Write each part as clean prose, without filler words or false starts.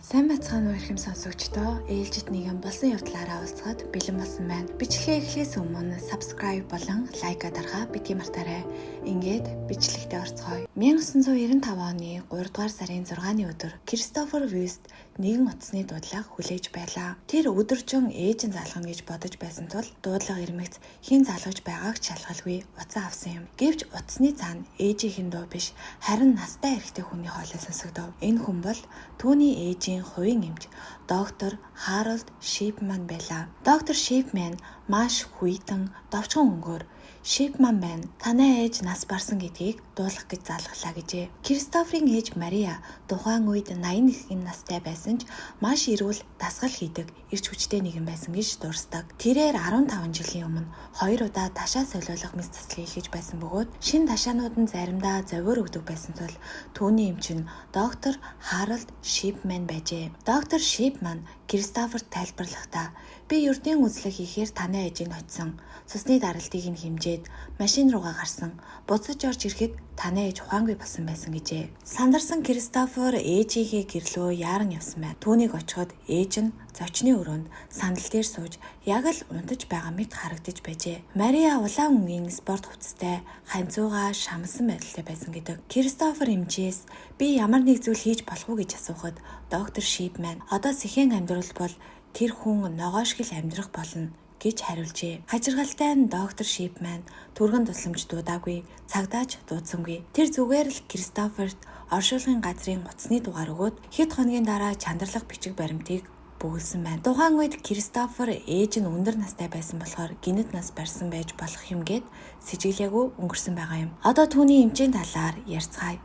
Сайн бацхан уу ихэм сонсогчдоо ээлжид нэгэн болсон явдлаараа уулзахад бэлэн болсон байна. Бичлэгээ эхлээс өмнө subscribe болон лайка дарахаа битгий мартаарай. Ингээд бичлэгтээ орцгоё. 1995 оны 3 дугаар сарын 6-ны өдөр Кристофер Вест нэгэн утасны дуудлага хүлээж байлаа. Тэр өдөржин ээж нь залгана гэж бодож байсан тул дуудлага ирмэгц хэн залгаж байгааг ч шалгалгүй утас авсан юм. Гэвч утасны цаана ээжийнхэн дуу биш, харин настай эрэгтэй хүний хоолой сонсогдов. Энэ хүн бол түүний ээжийн хувийн эмч доктор Харалд Шипман байлаа. Доктор Шипман маш хүйтэн довчхон өнгөөр Шипман байна. Танай ээж нас барсан гэдгийг дуулах гэж залглаа гэжээ. Кристоферийн ээж Мария тухайн үед 81 настай байсан ч маш эрүүл дасгал хийдэг эрч хүчтэй нэгэн байсан гэж дурсдаг. Тэрээр 15 жилийн өмнө 2 удаа ташаа солиулах мэс цэцлэг хийж байсан бөгөөд шинэ ташаанууд нь заримдаа зовиор өгдөг байсан тул түүний эмч нь доктор Харалд Шипман байжээ. Доктор Шипман Кристоферт тайлбарлахдаа би ердийн үзлэг хийхээр танай ээжийг хоцсон. Цусны даралтыг нь хэмжээд машин руугаа гарсан. Буцаж орж ирэхэд танай ээж ухаангүй болсон байсан гэжээ. Сандарсан Кристофер ээжийнхээ гэрлөө яаран явсан байна. Түүнийг очиход ээж нь зочны өрөөнд сандал дээр сууж яг л унтаж байгаа мэт харагдаж байжээ. Мария улаан өнгийн спорт хувцастай ханцуугаа шамсан байдалтай байсан гэдэг. Кристофер эмчээс би ямар нэг зүйл хийж болох уу гэж асуухад доктор Шипман одоо сэхэн амьдрал бол тэр хүн ногоо шиг л амьдрах болно гэж хариулжээ. Хажиргалтай нь доктор Шипман түргэн тусламж дуудаагүй, цагдаач дуудсангүй. Тэр зүгээр л Кристоферт оршуулгын газрын утасны дугаар өгөөд хэд хоногийн дараа чандралах бичиг баримтыг бөглсөн байна. Тухайн үед Кристофер ээж нь өндөр настай байсан болохоор гинэт нас барьсан байж болох юм гээд сэжиглээгүй өнгөрсөн байгаа юм. Одоо түүний эмчийн талаар ярьцгаая.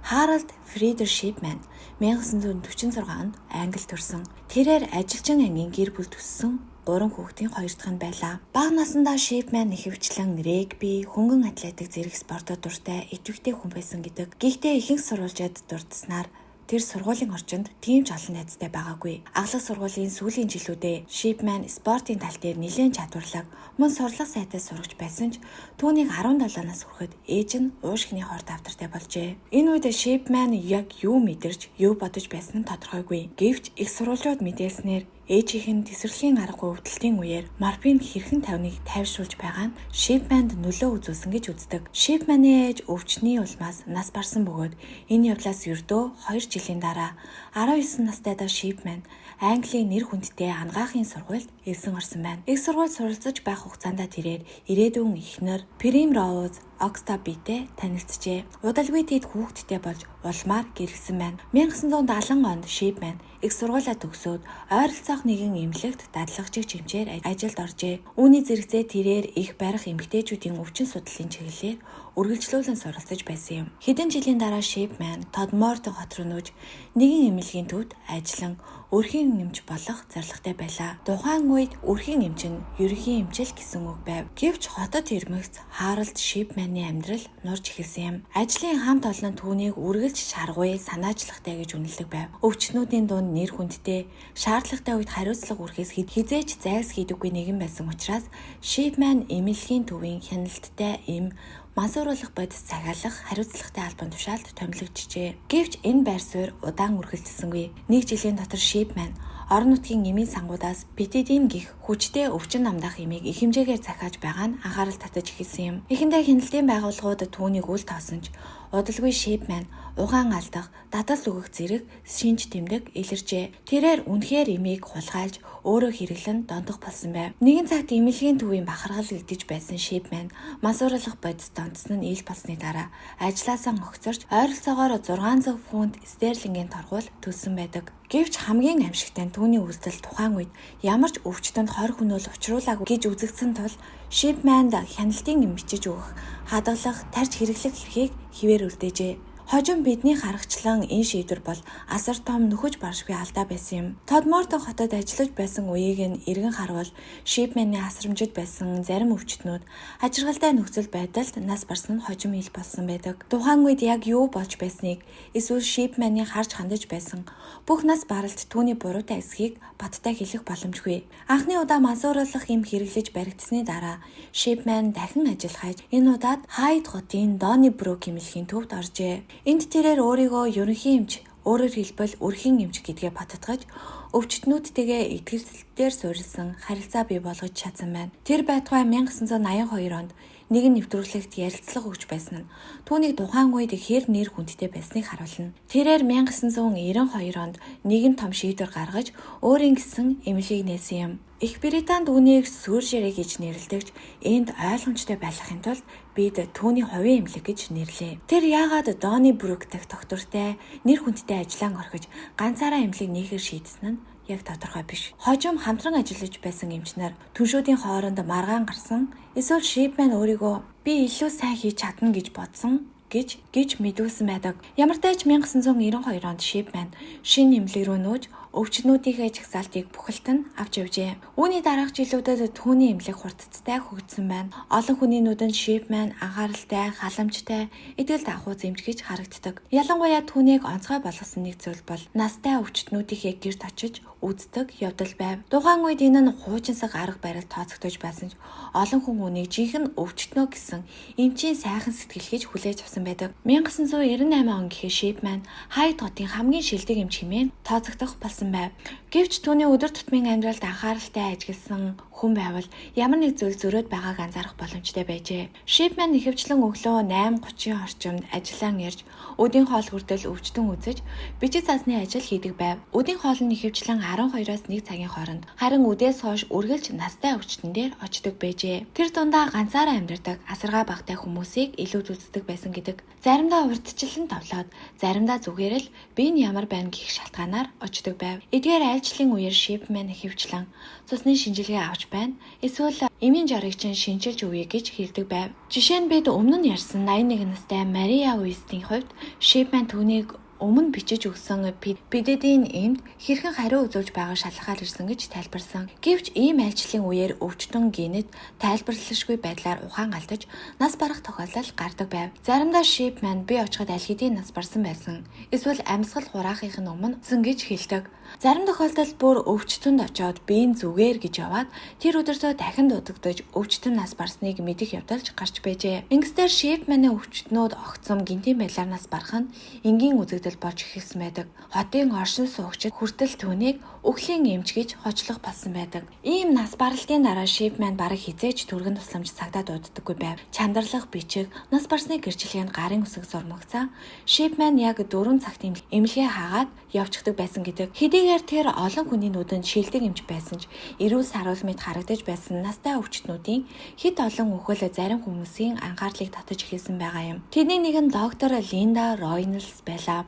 Харалд Фридер Шипман 1946 онд Англид төрсөн. Тэрээр ажилчин ангийн гэр бүл төссөн 3 хүүхдийн 2 дахь нь байлаа. Бага насндаа Шипман ихэвчлэн регби, хөнгөн атлетик зэрэг спортод дуртай, идэвхтэй хүн байсан гэдэг. Гэхдээ ихэнх сурвалжууд дурдсанаар тэр сургуулийн орчинд тийм ч олон найзтай байгаагүй. Аглах сургуулийн сүүлийн жилүүдэд Шипман спортын тал дээр нэлээд чадварлаг, мөн сурлах сайтай сурагч байсан ч түүнийг 17 нас хүрэхэд ээж нь уушгины хорт авдартай болжээ. Энэ үед Шипман яг юу мэдэрч, юу бодож байсан нь тодорхойгүй. Гэвч их сурвалжууд мэдээлснээр ээжийнх нь тэсвэрлэхийн аргагүй өвдөлтийн үеэр морфин хэрхэн тавныг тайвшруулж байгаа нь Шипманд нөлөө үзүүлсэн гэж үздэг. Шипманы ээж өвчний улмаас нас барсан бөгөөд энэ явдлаас ердөө 2 жилийн дараа 19 настайдаа Шипман Английн нэр хүндтэй ангаахын сургуульд элсэн орсон байна. Их сургуульд суралцаж байх хугацаанд тэрээр ирээдүйн эхнэр Примроуз Окстабитэй танилцжээ. Удалгүй тэд хүүхэдтэй болж улмаар гэрэлсэн байна. 1970 онд Шипман их сургуулаа төгсөөд ойролцоох нэгэн эмнэлэгт дадлагчигч хэмжээр ажилд оржээ. Үүний зэрэгцээ тэрээр их барих эмэгтэйчүүдийн өвчин судлалын чиглэлээр үргэлжлүүлэн суралцаж байсан юм. Хэдэн жилийн дараа Шипман Тодмортон хот руу нүүж нэгэн эмнэлгийн төвд ажиллан өрхийн эмч болох зорилготой байлаа. Тухайн үед өрхийн эмч нь ерөнхий эмчил гэсэн үг байв. Гэвч хотод ирмэгц Харалд Шипманы амьдрал нурж эхэлсэн юм. Ажлын хамт олон түүнийг үргэлж шаргуй, санаачлагтай гэж үнэлдэг байв. Өвчтнүүдийн дунд нэр хүндтэй, шаардлагатай үед хариуцлага үрхээс хизээч зайлс хийдэггүй нэгэн байсан учраас Шипман эмнэлгийн төвийн хяналттай эм мансууруулах бодис цагаалах хариуцлагатай албан тушаалд томилогдчихжээ. Гэвч энэ байр суурь удаан үргэлжилсэнгүй. 1 жилийн дотор Шипман орон нутгийн эмийн сангуудаас бетидин гих хүчтэй өвчин намдах эмийг их хэмжээгээр захиаж байгаа нь анхаарал татаж эхэлсэн юм. Эхэндээ хяналтын байгууллагууд түүнийг үл тоосон ч удалгүй Шипман угаан алдах, дадал өгөх зэрэг шинж тэмдэг илэрчээ. Тэрээр үнэхээр эмийг хулгайлж өөрөө хэрэглэн дондох болсон байв. Нэгэн цагт эмнэлгийн төвийн бахархал гэгдэж байсан Шипман мансууруулах бодис донтсон нь ил болсны дараа ажлаасаа огцорч ойролцоогоор 600 фунт стерлингийн торгуул төлсөн байдаг. Гэвч хамгийн амьшигтай нь түүний үйлдэл тухайн үед ямар ч өвчтөнд хор хөнөөл учруулаагүй гэж үзэгдсэн тул Шипманд хяналтын эм бичиж өгөх, хадгалах, тарж хэрэглэх эрхийг хэвээр үлдээжээ. Хожим бидний харгачлан энэ шийдвэр бол асар том нөхөж баршгүй алдаа байсан юм. Тодмортон хотод ажиллаж байсан үеийг нь эргэн харвал Шипманы асрамжид байсан зарим өвчтнүүд хажиргалтай нөхцөл байдалд нас барсан нь хожим ил болсон байдаг. Тухайн үед яг юу болж байсныг эсвэл Шипманы харж хандаж байсан бүх нас баралт түүний буруутай эсхийг баттай хэлэх боломжгүй. Анхны удаа мансууруулах эм хэрэглэж баригдсны дараа Шипман дахин ажиллахаж энэ удаад Хайд хотын Доннибрук эмнэлгийн төвд оржээ. Энд тэрээр өөрийгөө ерөнхий эмч Өөрөөр хэлбэл өрхийн эмч гэдгээ бататгаж өвчтнүүдтэйгээ итгэлцэлтээр суурилсан харилцаа бий болгож чадсан байна. Тэр байтугай 1982 онд нэгэн нэвтрүүлэгт ярилцлага өгч байсан нь түүнийг тухайн үед хэр нэр хүндтэй байсныг харуулна. Тэрээр 1992 онд нэгэн том шийдвэр гаргаж өөрийн гэсэн эмнэлгийг нээсэн юм. Их Британд үүнийг сүржэрэ гэж нэрлэдэг. Энд ойлгомжтой байлгахын тулд бид түүний хувийн эмнэлэг гэж нэрлэе. Тэр яагаад Дони Брюк дэх доктортой нэр хүндтэй ажиллаан орхиж ганцаараа эмнэлэг нээхээр шийдсэн нь яг тодорхой биш. Хожим хамтран ажиллаж байсан эмчнэр түншүүдийн хооронд маргаан гарсан. Эсвэл Шипман өөрийгөө би илүү сайн хийж чадна гэж бодсон гэж мэдүүлсэн байдаг. Ямар ч тач 1992 онд Шипман шинэ эмнэлэг рүү нөөж өвчтнүүдийнхээ чагсаалтыг бүхэлд нь авч явжээ. Үүний дараах жилүүдэд түүний эмнэлэг хурдцтай хөгжсөн байна. Олон хүний нүдэнд Шипман анхааралтай, халамжтай, итгэл давхууц эмч гэж харагддаг. Ялангуяа түүнийг онцгой болгосон нэг зүйл бол настай өвчтнүүдийнхээ гэрт очиж үздэг явдал байв. Тухайн үед энэ нь хуучинсаг арга барил тооцогдож байсан ч олон хүн үнийг жинхэнэ өвчтнөө гэсэн эмчийн сайхан сэтгэл гэж хүлээж авсан байдаг. 1998 он гэхэд Шипман Хайд хотын хамгийн шилдэг эмч хэмээн тооцогдох болсон байв. Гэвч түүний өдөр тутмын амьдралд анхааралтай ажилласан хүн байвал ямар нэг зүйл зөрөөд байгааг анзаарах боломжтой байжээ. Шипман ихэвчлэн өглөө 8:30 орчимд ажиллаан ирж өдийн хоол хүртэл өвчтөн үзэж бичиг цаасны ажил хийдэг байв. Өдийн хоол нь ихэвчлэн 12-аас 1 цагийн хооронд, харин үдээс хойш үргэлж настай өвчтөн дээр очдог байжээ. Тэр дундаа ганцаараа амьдардаг, асаргаа багтай хүмүүсийг илүү үздэг байсан гэдэг. Заримдаа урьдчилан тавлаад, заримдаа зүгээр л би нь ямар байна гэх шалтгаанаар очдог байв. Эдгээр айлчлалын үеэр Шипман ихэвчлэн цусны шинжилгээ авч байна. Эсвэл эмийн жаргагчин шинжилж өгье гэж хэлдэг байв. Жишээ нь бид өмнө нь ярьсан 81 настай Мария Уистийн хувьд Шипман түүнийг өмнө бичиж өгсөн педидийн эмд хэрхэн хариу үзүүлж байгааг шалгахаар ирсэн гэж тайлбарсан. Гэвч ийм айлчлалын үеэр өвчтөн генет тайлбарлашгүй байдлаар ухаан алдаж нас барах тохиолдол гардаг байв. Заримдаа Шипман би очиход аль хэдийн нас барсан байсан. Эсвэл амьсгал хураахын өмнө зэн гэж хэлдэг. Зарим тохиолдолд бүр өвчтөнд очоод биеийн зүгээр гэж яваад тэр өдөртөө дахин дуудагдаж өвчтөн нас барсныг мэдэх явдалж гарч байжээ. Ингэснээр Шипманы өвчтнүүд огцом гинтийн байдлаар нас барах нь энгийн үзэгдэл болж эхэлсэн байдаг. Хотын оршин суугчид хүртэл түүнийг үхлийн эмч гэж хочлох болсон байдаг. Ийм нас баралтын дараа Шипман бараг хизээж түргэн тусламж цагдаа дууддаггүй байв. Чандарлах бичиг, нас барсны гэрчлэгэнд гарын үсэг зурмагцаа Шипман яг 4 цагт эмнэлгээ хаагаад явчихдаг байсан гэдэг. Хэдийгээр тэр олон хүний нүдэнд шилдэг эмч байсан ч эрүүл саруул мэд харагдаж байсан настай өвчтнүүдийн хэд олон үхэл зарим хүмүүсийн анхаарлыг татаж эхэлсэн байгаа юм. Тэдний нэг нь доктор Линда Ройнольдс байлаа.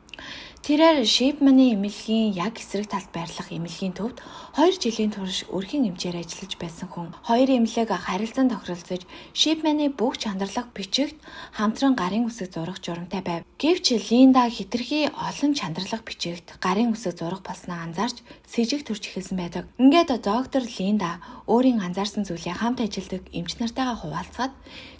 Тэрээр Шипманы эмнэлгийн яг эсрэг талд байрлах эмнэлгийн төвд 2 жилийн турш өрхийн эмчээр ажиллаж байсан хүн. Хоёр эмнэлэг харилцан тохиролцож Шипманы бүх чанарлах бичигт хамтран гарын үсэг зурах журамтай байв. Гэвч Линда хэтэрхий олон чанарлах бичигт гарын үсэг зурах болсноо анзаарч сэжиг төрж эхэлсэн байдаг. Ингээд доктор Линда өөрийн анзаарсан зүйлээ хамт ажилладаг эмч нартайгаа хуваалцаад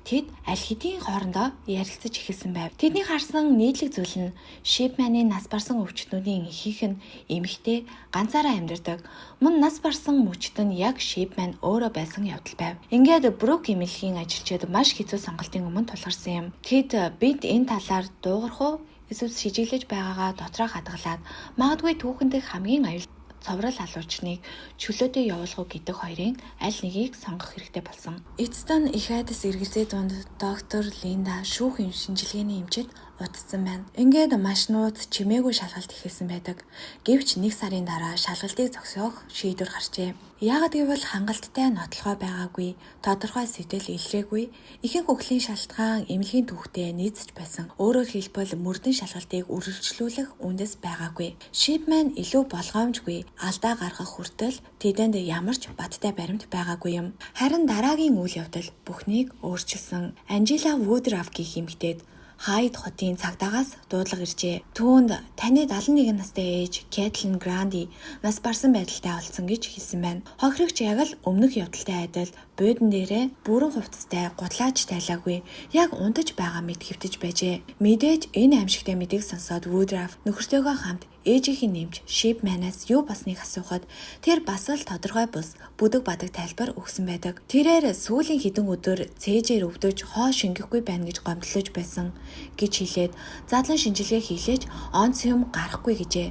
тэд аль хэдийн хоорондоо ярилцаж эхэлсэн байв. Тэдний харсан нийтлэг зүйл нь Шипманы нас барсан өвчтнүүдийн ихэнх нь эмэгтэй ганцаараа амьдардаг. Мөн нас барсан өвчтөн яг Шипман өөрөө байсан явдал байв. Ингээд Брюк эмнэлгийн ажилчид маш хэцүү сонголтын өмнө тулгарсан юм. Тэд бид энэ талаар дуугарах уу? Эсвэл шижиглэж байгаагаа дотроо хадгалаад магадгүй түүхэнд хамгийн аюул цоврал алуучныг чөлөөтэй явуулах уу гэдэг хоёрын аль нэгийг сонгох хэрэгтэй болсон. Эцэстэн их айдас эргэлзээ дунд доктор Линда шүүх шинжилгээний эмчэд удацсан байна. Ингээд машинууд чимээгүй шалгалт эхэлсэн байдаг. Гэвч 1 сарын дараа шалгалтыг зогсоох шийдвэр гарчээ. Яагад гэвэл хангалттай нотлохоо байгаагүй, тодорхой сэтэл илрээгүй, ихэнх үхлийн шалтгаан эмнэлгийн түүхтэй нийцэж байсан. Өөрөөр хэлбэл мөрдөн шалгалтыг үргэлжлүүлэх үндэс байгаагүй. Шипман илүү болгоомжгүй алдаа гаргах хүртэл тэдэнд ямар ч баттай баримт байгаагүй юм. Харин дараагийн үйл явдал бүхнийг өөрчилсөн. Анжела Вудрав гэх эмэгтэйд Хайд хотын цагдаагаас дуудлага иржээ. Түүнд таны 71 настай ээж Кэтлин Гранди нас барсан байдалтай олдсон гэж хэлсэн байна. Хохирогч яг л өмнөх явдалтай адил буудан дээрээ бүрэн хувцастай гутлаач тайлаагүй яг унтаж байгаа мэд хэвтэж байжээ. Мэдээж энэ аимшигтай мэдээг сонсоод Woodruff нөхөртөөгөө хамт ээжийнх нь нэмж Shipman-аас юу басныг асуухад тэр бас л тодорхой бус бүдэг бадаг тайлбар өгсөн байдаг. Тэрээр сүүлийн хэдэн өдөр цээжээр өвдөж хоо шингэхгүй байна гэж гомдлож байсан гэж хэлээд задлан шинжилгээ хийлээж онц юм гарахгүй гэжээ.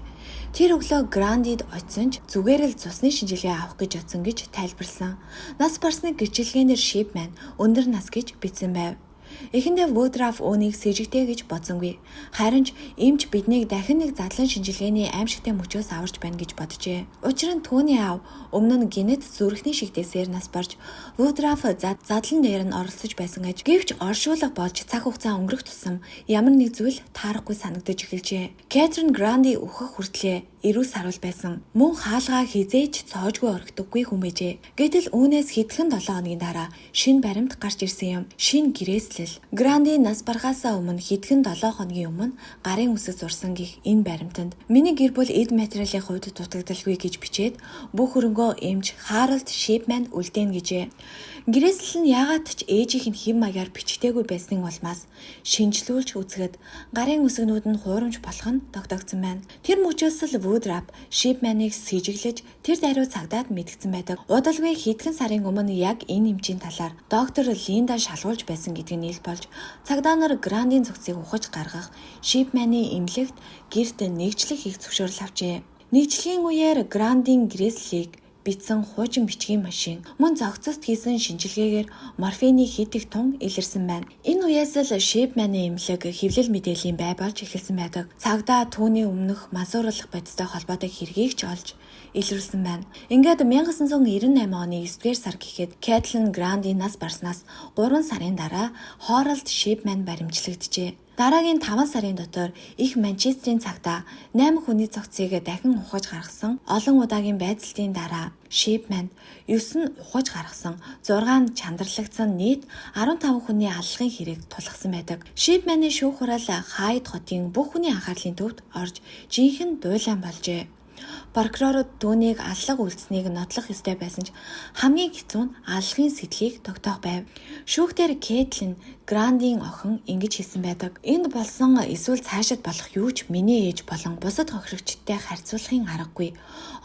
Тэр өглөө Грандид очсон ч зүгээр л цусны шинжилгээ авах гэж утсан гэж тайлбарлсан. Нас барсны гэрчилгээнээр Shipman өндөр нас гэж бичсэн байв. Эхэндээ Woodruff үүнийг сэжигтэй гэж бодсонгүй. Харин ч эмч биднийг дахин нэг задлан шинжилгээний аимшигтай мөчөөс аварч байна гэж боджээ. Учир нь түүний аав өмнө нь гинэт зүрхний шигдээсээр нас барж Woodruff задлан дээр нь оролцож байсан аж гэвч оршуулга болж цаг хугацаа өнгөрөх тусам ямар нэг зүйл таарахгүй санагдаж эхэлжээ. Catherine Grandi өөхөх хүртлээр эрүү сарвал байсан. Мөн хаалгаа хизээж цоожгүй орхидоггүй хүн байжээ. Гэтэл үүнээс хэдхэн 7 хоногийн дараа шинэ баримт гарч ирсэн юм. Шинэ гэрээслэл. Гранди нас барахаасаа өмнө хэдхэн 7 хоногийн өмнө гарын үсэг зурсан гих энэ баримтанд миний гэр бүл эд материалын хувьд дутагдaltaгүй гэж бичээд бүх хөрөнгөө эмч Harold Shipman үлдээн гэжээ. Гэрээслэл нь яагаад ч ээжийнх нь хэм маягаар бичгтэйгүй байсныг улмаас шинжлүүлж үзэхэд гарын үсгнүүд нь хуурамч болох нь тогтогдсон байна. Тэр мөчөөс л Woodruff Shipman-ыг сэжиглэж тэр даруй цагдаад мэдгдсэн байдаг. Удалгүй хэдхэн сарын өмнө яг энэ эмчийн талаар доктор Линда шалгуулж байсан гэдгийг нийл болж цагдаа нар Грандийн цогцыг ухаж гаргах Shipman-ы эмнэлэгт гэрт нэгжлэх их зөвшөөрөл авчээ. Нэгжлэхийн үеэр Грандийн гэрээслэлийг бичсэн хуучин бичгийн машин мөн зогцост хийсэн шинжилгээгээр морфины хэд их тун илэрсэн байна. Энэ үеэс л Shipman-ы эмнэлэг хэвлэл мэдээллийн бай болж эхэлсэн байдаг. Цагдаа түүний өмнөх мазуурлах бодистой холбоотой хэргийг ч олж илрүүлсэн байна. Ингээд 1998 оны 9-р сар гэхэд Catherine Grandi нас барснаас 3 сарын дараа Harold Shipman баримтлагджээ. Дараагийн 5 сарын дотор их Манчестерийн цагдаа 8 хүний цогцыг дахин ухаж гаргасан. Олон удаагийн байцаалтын дараа Shipman 9 нь ухаж гаргасан, 6 нь чандралагдсан нийт 15 хүний аллахын хэрэг тулгасан байдаг. Shipman-ы шүүх хурал Хайд хотын бүх хүний анхаарлын төвд орж жинхэнэ дуйлан болжээ. Прокурорууд түүнийг аллах үйлдсэнийг нотлох ёстой байсан ч хамгийн хэцүү нь аллахын сэтлийг тогтоох байв. Шүүхтэр Caitlin Grandийн охин ингэж хэлсэн байдаг. Энд болсон эсвэл цаашид болох юу ч миний ээж болон бусад хохирогчдтой харьцуулахын аргагүй.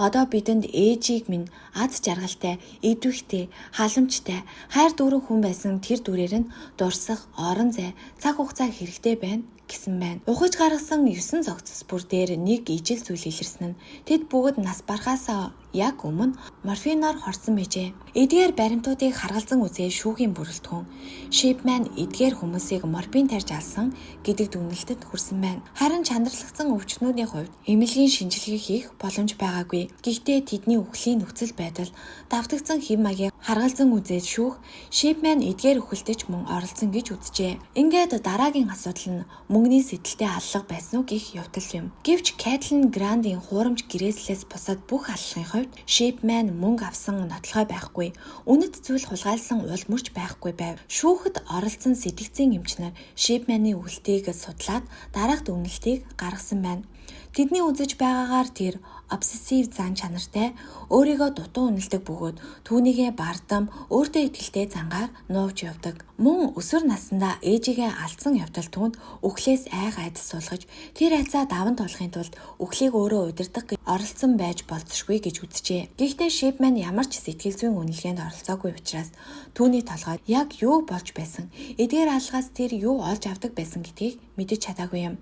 Одоо бидэнд ээжийг минь аз жаргалтай, идэвхтэй, халамжтай, хайр дүүрэн хүн байсан тэр дүрээр нь дурсах, орон зай, цаг хугацаа хэрэгтэй байна гэсэн байна. Ухаж гаргасан 9 цогцос бүр дээр нэг ижил зүйл илэрсэн нь тэд бүгд нас барахаасаа яг өмнө морфиноор хорсон байжээ. Эдгээр баримтуудыг харгалзан үзээ шүүхийн бүрэлдэхүүн Shipman эдгээр хүмүүсийг морфин тарьж алсан гэдэг дүгнэлтэд хүрсэн байна. Харин чандралгдсан өвчтнүүдийн хувьд эмнэлгийн шинжилгээ хийх боломж байгаагүй. Гэхдээ тэдний үхлийн нөхцөл байдал давтагдсан хэм маягийг харгалзан үзээд шүүх Shipman эдгээр үхэлтэйч мөн оролцсон гэж үзжээ. Ингээд дараагийн асуудал нь мөнгөний сэтэлтэй аллах байсан уу гэх явдал юм. Гэвч Catherine Grandийн хуурамч гэрээслээс бусад бүх аллахын хувьд Shipman мөнгө авсан нотлохой байхгүй. Үнэт зүйл хулгайлсан уул мөрч байхгүй байв. Шүүхэд оролцсон сэтгцийн эмчнэр Shipman-ы үхэлтийг судлаад дараах дүгнэлтийг гаргасан байна. Тэдний үзэж байгаагаар тэр обсессив зан чанартай, өөрийгөө дутуу үнэлдэг бөгөөд түүнийгээ бардам, өөртөө итгэлтэй зангаар нууж явдаг. Мөн өсвөр наснда ээжигээ алдсан явдал түүнд үхлээс айдас суулгаж, тэр айцаа даван туулахын тулд үхлийг өөрөө удирдах гэж оролцсон байж болзошгүй гэж үзжээ. Гэхдээ Shipman ямар ч сэтгэл зүйн үнэлгээнд оролцоогүй учраас түүний толгойд яг юу болж байсан, эдгээр алгаас тэр юу олж авдаг байсан гэдгийг мэдэж чадаагүй юм.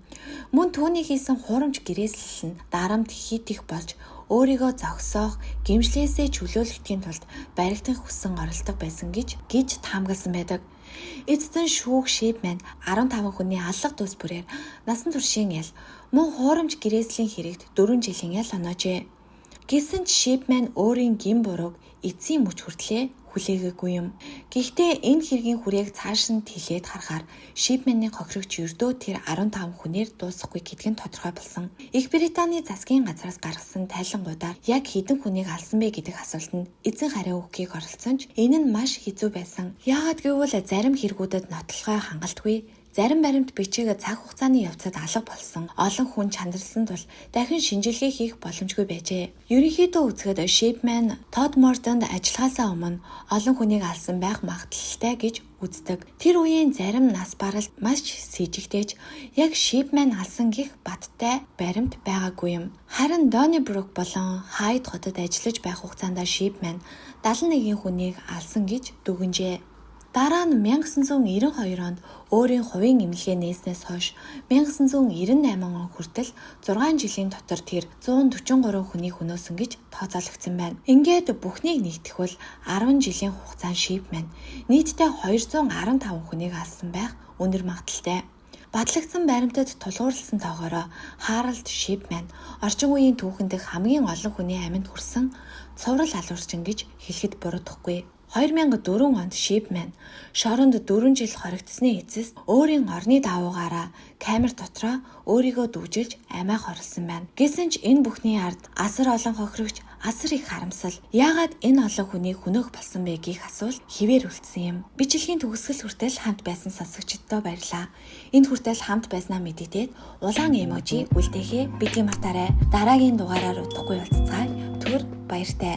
Мөн түүний хийсэн хуурамч гэрээслэл нь дарамт хит их болж өөрийгөө зогсоох, гэмшлээсээ чөлөөлөхийн тулд баригдах хүссэн оролдог байсан гэж таамагласан байдаг. Эцэстэн шүүх Shipman 15 хүний аллах төс бүрээр насан туршийн ял мөн хуурамч гэрээслийн хэрэгт 4 жилийн ял оноожээ. Гэсэн ч Shipman өөрийн гин бурууг эцсийн мөч хүртлээ хүлээгээгүй юм. Гэхдээ энэ хэргийн хүрээг цааш нь тэлээд харахаар Shipman-ы хохирогч ердөө тэр 15 хүнээр дуусахгүй гэдг нь тодорхой болсон. Их Британий засгийн газраас гаргасан тайлангуудаар яг хэдэн хүнийг алсан бэ гэдэг асуултанд эзэн хариу өгөхийг оролцсон ч энэ нь маш хэцүү байсан. Яагаад гэвэл зарим хэрэгүүдэд нотлохой хангалтгүй, Зарим баримт бичиг цаг хугацааны явцад алга болсон. Олон хүн чанарласан тул дахин шинжилгээ хийх боломжгүй байжээ. Ерөнхийдөө үзэхэд Shipman Todd Morton ажиллахаасаа өмнө олон хүнийг алсан байх магадлалтай гэж үздэг. Тэр үеийн зарим нас баралт маш сэжигтэйж яг Shipman алсан гих баттай баримт байгаагүй юм. Харин Donnybrook болон Hyde хотод ажиллаж байх хугацаанд Shipman 71 хүнийг алсан гэж дүгнжээ. Дараа нь 1992 онд өөрийн хувийн эмнэлгээ нээснээс хойш 1998 он хүртэл 6 жилийн дотор тэр 143 хүнийг хөнөөсөн гэж тооцоологдсон байна. Ингээд бүхнийг нэгтгэхвэл 10 жилийн хугацаанд Shipman нийтдээ 215 хүнийг алсан байх өндөр магадлалтай. Батлагдсан баримтад тулгуурласан тоогоороо Harold Shipman орчин үеийн түүхэн дэх хамгийн олон хүний аминд хүрсэн цуврал алуурчин гэж хэлэхэд буруудахгүй. 2004 онд Shipman шоронд 4 жил хоригдсны эцэст өөрийн орны даавуугаараа камер дотроо өөрийгөө дүүжилж амиа хорлсон байна. Гэсэн ч энэ бүхний ард асар олон хохирогч, асар их харамсал, яагаад энэ олон хүнийг хөнөөх болсон бэ гэх асуулт хിവэр үлдсэн юм. Бичлэгийн төгсгөл хүртэл хамт байсан сонсогчдод баярлалаа. Энд хүртэл хамт байснаа мэдэгдээд улаан эможи үлдээхээ битгий мартаарай. Дараагийн дугаараар удахгүй уулзцаая. Түр баяртай.